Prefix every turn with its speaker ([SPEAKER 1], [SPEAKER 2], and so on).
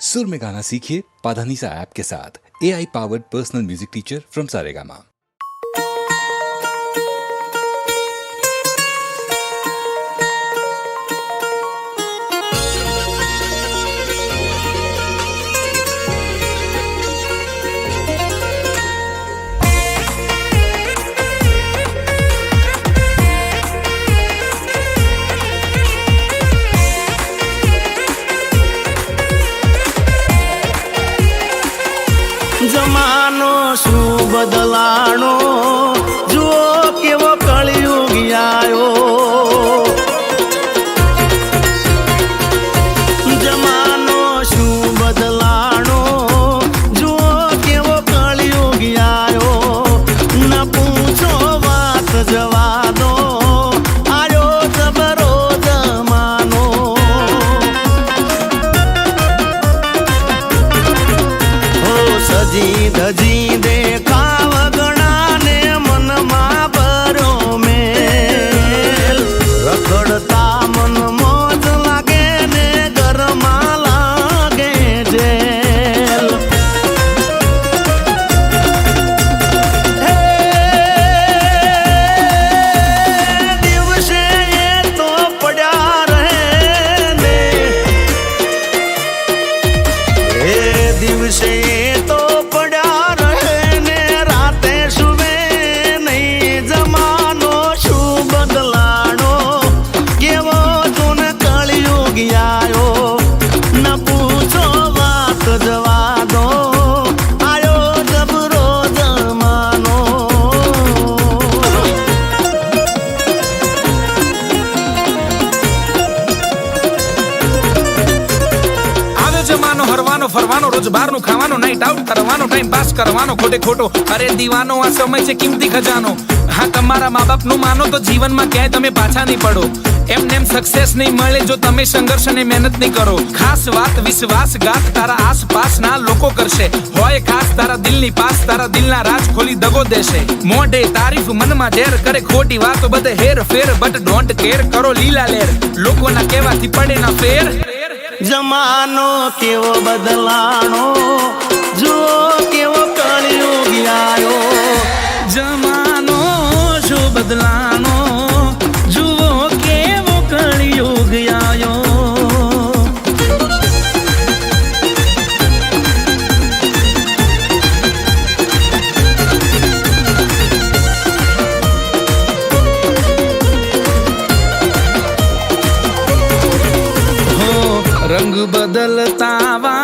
[SPEAKER 1] सुर में गाना सीखिए पाधानीसा ऐप के साथ। AI powered personal music teacher from Saregama.
[SPEAKER 2] जमानो शू बदलाणो जुओ केवो कलयुग आयो। जमानो शू बदलाणो जुओ केवो कलयुग आयो। न पूछो बात जवा दो आयो जबरो जमानो। सजी धजी देखाव गणा ने मन मा भरो मेल। रखड़ता मन मौज लागे ने घर मा लागे जेल। हे दिवसे ये तो पड़ा रहे ने। हे दिवसे तो
[SPEAKER 3] હરવાનો ફરવાનો રોજ બહારનું ખાવાનો નાઈટ આઉટ કરવાનો ટાઈમ પાસ કરવાનો ખોટે ખોટો અરે દીવાનો આ સમય છે કિંમતી ખજાનો હા તમારા મા બાપનું માનો તો જીવનમાં ક્યાંય તમે પાછા નહીં પડો એમને એમ સક્સેસ નહીં મળે જો તમે સંઘર્ષ અને મહેનત નહીં કરો ખાસ વાત વિશ્વાસઘાત તારા આસપાસના લોકો કરશે હોય ખાસ તારા દિલની પાસ તારા દિલના રાજ ખોલી દગો દેશે મોઢે તારીફ મનમાં ઝેર કરે ખોટી વાતો બધે hair fair but don't care કરો લીલા લેર લોકોના કહેવાથી પડે ના ફેર
[SPEAKER 2] जमानो केवो बदलाणो जो केवो कलयुग आयो।
[SPEAKER 3] जमानो जो बदलाणो जुओ केवो कलयुग आयो। रंग बदलता वा